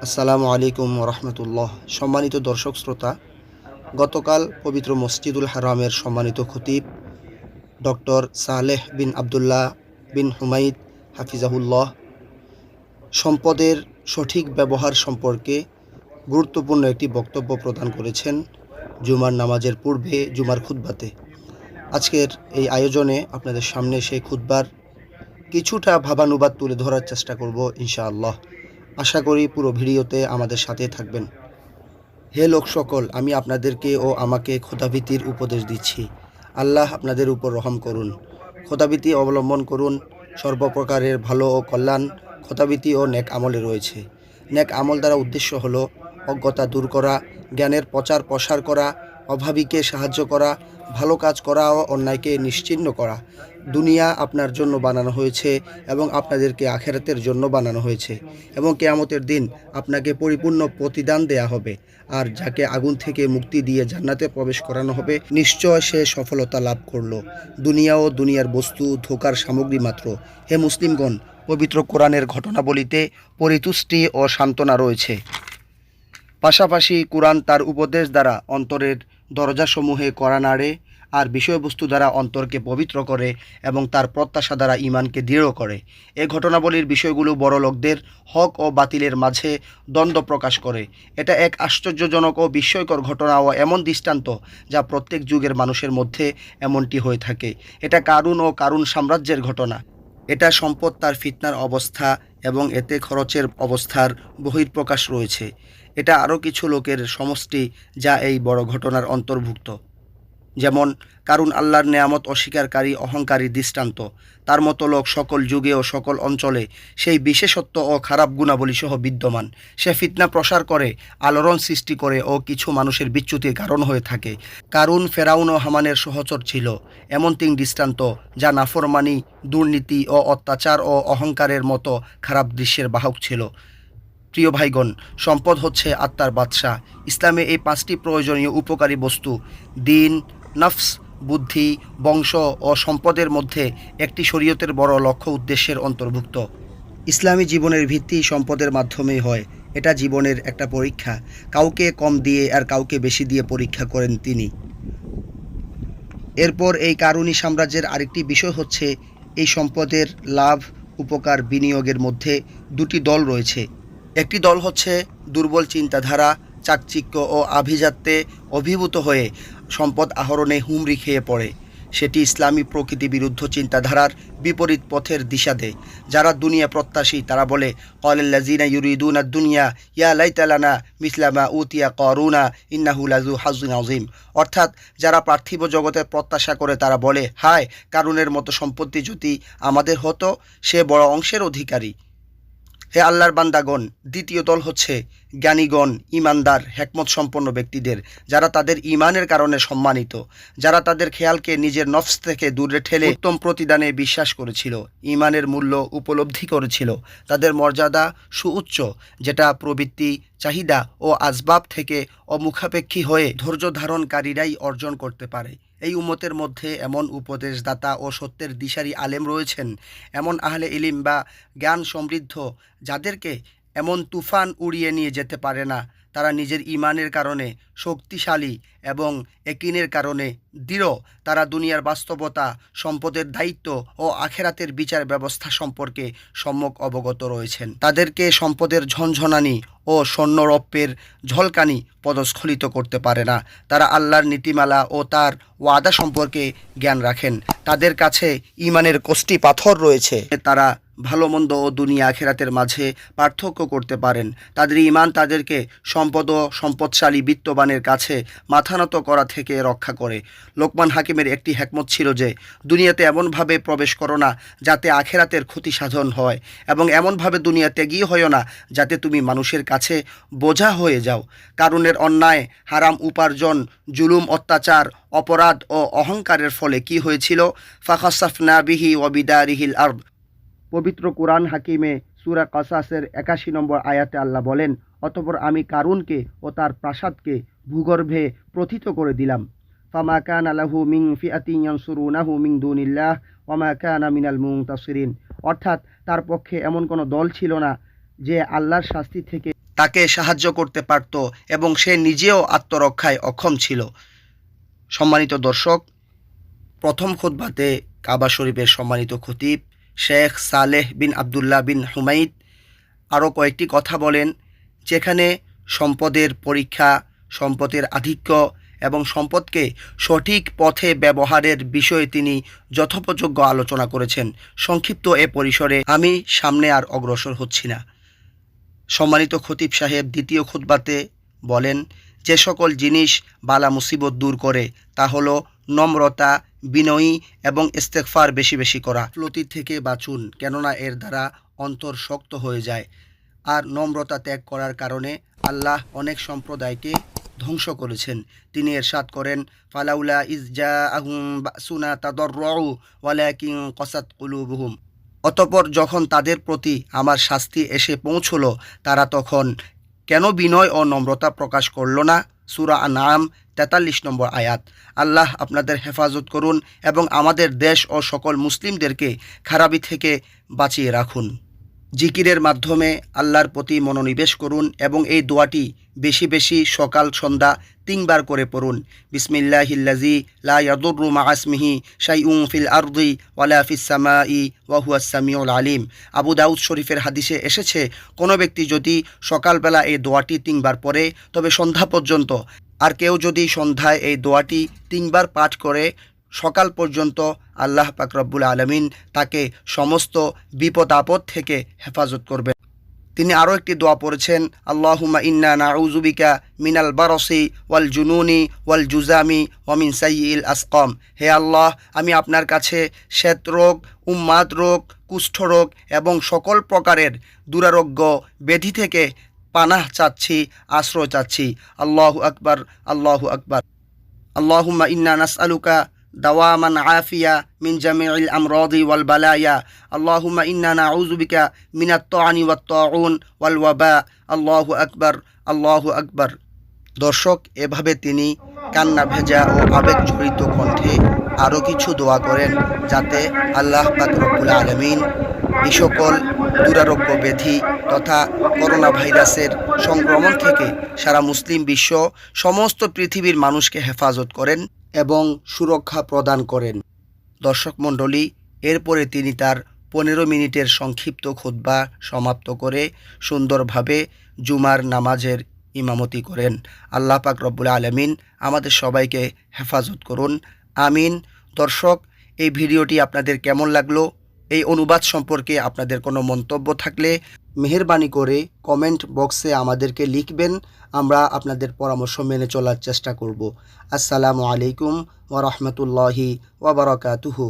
আসসালামু আলাইকুম রহমতুল্লাহ। সম্মানিত দর্শক শ্রোতা, গতকাল পবিত্র মসজিদুল হারামের সম্মানিত খতিব ডক্টর সালেহ বিন আবদুল্লাহ বিন হুমাইদ হাফিজাহুল্লাহ সম্পদের সঠিক ব্যবহার সম্পর্কে গুরুত্বপূর্ণ একটি বক্তব্য প্রদান করেছেন জুমার নামাজের পূর্বে জুমার খুতবাতে। আজকের এই আয়োজনে আপনাদের সামনে সেই খুতবার কিছুটা ভাবানুবাদ তুলে ধরার চেষ্টা করব ইনশাআল্লাহ। আশা করি পুরো ভিডিওতে আমাদের সাথে থাকবেন। হে লোক সকল, আমি আপনাদেরকে ও আমাকে খোদাভীতির উপদেশ দিচ্ছি। আল্লাহ আপনাদের উপর রহম করুন। খোদাভীতি অবলম্বন করুন। সর্বপ্রকারের ভালো ও কল্যাণ খোদাভীতি ও নেক আমলে রয়েছে। নেক আমল দ্বারা উদ্দেশ্য হলো অজ্ঞতা দূর করা, জ্ঞানের প্রচার প্রসার করা, অভাবীকে সাহায্য করা, ভালো কাজ করা ও অন্যায়কে নিশ্চিহ্ন করা। দুনিয়া আপনার জন্য বানানো হয়েছে এবং আপনাদেরকে আখেরাতের জন্য বানানো হয়েছে, এবং কিয়ামতের দিন আপনাকে পরিপূর্ণ প্রতিদান দেয়া হবে। আর যাকে আগুন থেকে মুক্তি দিয়ে জান্নাতে প্রবেশ করানো হবে, নিশ্চয় সে সফলতা লাভ করল। দুনিয়া ও দুনিয়ার বস্তু ধোঁকার সামগ্রী মাত্র। হে মুসলিমগণ, পবিত্র কোরআনের ঘটনাবলিতে পরিতুষ্টি ও সান্ত্বনা রয়েছে। পাশাপাশি কোরআন তার উপদেশ দ্বারা অন্তরের দরজাসমূহে কড়া নাড়ে, আর বিষয়বস্তু দ্বারা অন্তরকে পবিত্র করে এবং তার প্রত্যাশা দ্বারা ঈমানকে দৃঢ় করে। এই ঘটনাবলীর বিষয়গুলো বড় লোকদের হক ও বাতিলের মাঝে দ্বন্দ্ব প্রকাশ করে। এটা এক আশ্চর্যজনক ও বিস্ময়কর ঘটনা ও এমন দৃষ্টান্ত যা প্রত্যেক যুগের মানুষের মধ্যে এমনটি হয়ে থাকে। এটা কারুন ও কারুন সাম্রাজ্যের ঘটনা। এটা সম্পদ তার ফিতনার অবস্থা এবং এতে খরচের অবস্থার বহিঃপ্রকাশ রয়েছে। এটা আরও কিছু লোকের সমষ্টি যা এই বড় ঘটনার অন্তর্ভুক্ত। যেমন কারুন আল্লাহর নেয়ামত অস্বীকারী অহংকারী দৃষ্টান্ত। তার মতো লোক সকল যুগে ও সকল অঞ্চলে সেই বিশেষত্ব ও খারাপ গুণাবলী সহ বিদ্যমান। সে ফিতনা প্রসার করে, আলোড়ন সৃষ্টি করে ও কিছু মানুষের বিচ্যুতির কারণ হয়ে থাকে। কারুন ফেরাউন ও হামানের সহচর ছিল, এমন তিন দৃষ্টান্ত যা নাফরমানি, দুর্নীতি ও অত্যাচার ও অহংকারের মতো খারাপ দৃশ্যের বাহক ছিল। প্রিয় ভাইগণ, সম্পদ হচ্ছে আত্মার বাদশা। ইসলামে এই পাঁচটি প্রয়োজনীয় উপকারী বস্তু দিন, নফস, বুদ্ধি, বংশ ও সম্পদের মধ্যে একটি শরীয়তের বড় লক্ষ্য উদ্দেশ্যের অন্তর্ভুক্ত। ইসলামী জীবনের ভিত্তি সম্পদের মাধ্যমেই হয়। এটা জীবনের একটা পরীক্ষা। কাউকে কম দিয়ে আর কাউকে বেশি দিয়ে পরীক্ষা করেন তিনি। এরপর এই কারুনি সাম্রাজ্যের আরেকটি বিষয় হচ্ছে এই সম্পদের লাভ উপকার বিনিয়োগের মধ্যে দুটি দল রয়েছে। একটি দল হচ্ছে দুর্বল চিন্তাধারা, চাকচিক্য ও আভিজাত্যে অভিভূত হয়ে সম্পদ আহরণে হুমড়ি খেয়ে পড়ে। সেটি ইসলামী প্রকৃতি বিরুদ্ধ চিন্তাধারার বিপরীত পথের দিশা দেয়। যারা দুনিয়া প্রত্যাশী তারা বলে, ক্বালাল্লাযীনা ইউরিদুনা দুনিয়া ইয়া লাইতা লানা মিসলা মা উতিয়া কারুনা ইন্নাহু লাযু হায্যিন আযীম। অর্থাৎ যারা পার্থিব জগতের প্রত্যাশা করে তারা বলে, হায়, কারুনের মতো সম্পত্তি যদি আমাদের হতো, সে বড় অংশের অধিকারী। হে আল্লাহর বান্দাগণ, দ্বিতীয় দল হচ্ছে জ্ঞানীগণ, ইমানদার, হেকমত সম্পন্ন ব্যক্তিদের, যারা তাদের ইমানের কারণে সম্মানিত, যারা তাদের খেয়ালকে নিজের নফস থেকে দূরে ঠেলে উত্তম প্রতিদানে বিশ্বাস করেছিল, ইমানের মূল্য উপলব্ধি করেছিল। তাদের মর্যাদা সুউচ্চ, যেটা প্রবৃত্তি, চাহিদা ও আসবাব থেকে অমুখাপেক্ষী হয়ে ধৈর্য ধারণকারীরাই অর্জন করতে পারে। এই উম্মতের মধ্যে এমন উপদেশদাতা ও সত্যের দিশারি আলেম রয়েছেন, এমন আহলে ইলিম বা জ্ঞান সমৃদ্ধ, যাদেরকে এমন তুফান উড়িয়ে নিয়ে যেতে পারে না। তারা নিজের ইমানের কারণে শক্তিশালী এবং একিনের কারণে দৃঢ়। তারা দুনিয়ার বাস্তবতা, সম্পদের দায়িত্ব ও আখেরাতের বিচার ব্যবস্থা সম্পর্কে সম্যক অবগত রয়েছেন। তাদেরকে সম্পদের ঝনঝনানি ও স্বর্ণরৌপ্যের ঝলকানি পদস্খলিত করতে পারে না। তারা আল্লাহর নীতিমালা ও তার ওয়াদা সম্পর্কে জ্ঞান রাখেন। তাদের কাছে ইমানের কষ্টি পাথর রয়েছে। তারা ভালো মন্দ ও দুনিয়া আখেরাতের মাঝে পার্থক্য করতে পারেন। তাদের ইমান তাদেরকে সম্পদ ও সম্পদশালী বিত্তবানের কাছে মাথা নত করা থেকে রক্ষা করে। লোকমান হাকিমের একটি হেকমত ছিল যে, দুনিয়াতে এমনভাবে প্রবেশ করো না যাতে আখেরাতের ক্ষতি সাধন হয়, এবং এমনভাবে দুনিয়াতে গিয়ে হইও না যাতে তুমি মানুষের কাছে বোঝা হয়ে যাও। কারুনের অন্যায়, হারাম উপার্জন, জুলুম, অত্যাচার, অপরাধ ও অহংকারের ফলে কি হয়েছিল? ফাখাসাফনা বিহি ওয়া বিদারিহিল আরদ। পবিত্র কুরআন হাকিমে সূরা কাসাসের ৮১ নম্বর আয়াতে আল্লাহ বলেন, অতঃপর আমি কারুনকে ও তার প্রাসাদকে ভূগর্ভে প্রথিত করে দিলাম। ফামা কানা লাহু মিন ফিআতিন ইয়ানসুরুনাহু মিন দুনিল্লাহ ওয়া মা কানা মিনাল মুনতাসিরিন। অর্থাৎ তার পক্ষে এমন কোনো দল ছিল না যে আল্লাহর শাস্তি থেকে তাকে সাহায্য করতে পারত এবং সে নিজেও আত্মরক্ষায় অক্ষম ছিল। সম্মানিত দর্শক, প্রথম খুতবাতে কাবা শরীফের সম্মানিত খতিব শেখ সালেহ বিন আবদুল্লাহ বিন হুমাইদ আরও কয়েকটি কথা বলেন, যেখানে সম্পদের পরীক্ষা, সম্পদের আধিক্য এবং সম্পদকে সঠিক পথে ব্যবহারের বিষয়ে তিনি যথোপযোগ্য আলোচনা করেছেন। সংক্ষিপ্ত এ পরিসরে আমি সামনে আর অগ্রসর হচ্ছি না। সম্মানিত খতিব সাহেব দ্বিতীয় খুতবাতে বলেন, যে সকল জিনিস বালা মুসিবত দূর করে তা হলো নম্রতা, বিনয়ী এবং ইস্তেগফার বেশি বেশি করা। গাফলতি থেকে বাঁচুন, কেননা এর দ্বারা অন্তর শক্ত হয়ে যায়। আর নম্রতা ত্যাগ করার কারণে আল্লাহ অনেক সম্প্রদায়কে ধ্বংস করেছেন। তিনি ইরশাদ করেন, ফালাউলা ইজ জাআহুম বাসুনা তাদাররু ওয়ালাকিন কসাত কুলুবুহুম। অতঃপর যখন তাদের প্রতি আমার শাস্তি এসে পৌঁছল, তারা তখন কেন বিনয় ও নম্রতা প্রকাশ করল না? সূরা আনআম ৪৩ নম্বর আয়াত। আল্লাহ আপনাদের হেফাজত করুন এবং আমাদের দেশ ও সকল মুসলিমদেরকে খারাপি থেকে বাঁচিয়ে রাখুন। জিকিরের মাধ্যমে আল্লাহর প্রতি মনোনিবেশ করুন এবং এই দোয়াটি বেশি বেশি সকাল সন্ধ্যা ৩ বার করে পড়ুন। বিসমিল্লাহিল্লাযী লা ইয়াদুররু মা ইসমিহি শাইউন ফিল আরদি ওয়ালা ফিস সামাই ওয়া হুয়াস সামিউল আলিম। আবু দাউদ শরীফের হাদিসে এসেছে, কোনো ব্যক্তি যদি সকালবেলা এই দোয়াটি ৩ বার পড়ে তবে সন্ধ্যা পর্যন্ত, আর কেউ যদি সন্ধ্যায় এই দোয়াটি ৩ বার পাঠ করে সকাল পর্যন্ত, আল্লাহ পাক রব্বুল আলামিন তাকে সমস্ত বিপদ আপদ থেকে হেফাজত করবেন। তিনি আরও একটি দোয়া পড়েছেন, আল্লাহুম্মা ইন্না নাউযু বিকা মিনাল বারসি ওয়াল জুনুনি ওয়াল জুজামি ওয়া মিন সাইয়্যিল আসকাম। হে আল্লাহ, আমি আপনার কাছে শ্বেত রোগ, উম্মাদ রোগ, কুষ্ঠরোগ এবং সকল প্রকারের দুরারোগ্য ব্যাধি থেকে পানাহ চাচ্ছি, আশ্রয় চাচ্ছি। আল্লাহু আকবার, আল্লাহু আকবার। আল্লাহুম্মা ইন্না নাসআলুকা দাওয়ামান আফিয়া মিন জামিইল আমরাদি ওয়াল বালায়া। আল্লাহুম্মা ইন্না নাউযু বিকা মিনাত তাআনি ওয়াত তাউন ওয়াল ওয়াবা। আল্লাহু আকবার, আল্লাহু আকবার। দর্শক, এভাবে তিনি কান্না ভেজা ও আবেগজড়িত কণ্ঠে আরও কিছু দোয়া করেন, যাতে আল্লাহ পাক রব্বুল আলামিন এই সকল দুরারোগ্য ব্যাধি তথা করোনা ভাইরাসের সংক্রমণ থেকে সারা মুসলিম বিশ্ব, সমস্ত পৃথিবীর মানুষকে হেফাজত করেন এবং সুরক্ষা প্রদান করেন। দর্শক মণ্ডলী, এরপরে তিনি তার 15 মিনিটের সংক্ষিপ্ত খুতবা সমাপ্ত করে সুন্দরভাবে জুমার নামাজের ইমামতি করেন। আল্লাহ পাক রব্বুল আলামিন আমাদের সবাইকে হেফাজত করুন, আমিন। দর্শক, এই ভিডিওটি আপনাদের কেমন লাগলো? এই অনুবাদ সম্পর্কে আপনাদের কোনো মন্তব্য থাকলে মেহেরবানি করে কমেন্ট বক্সে আমাদেরকে লিখবেন। আমরা আপনাদের পরামর্শ মেনে চলার চেষ্টা করব। আসসালামু আলাইকুম ওয়া রাহমাতুল্লাহি ওয়া বারাকাতুহু।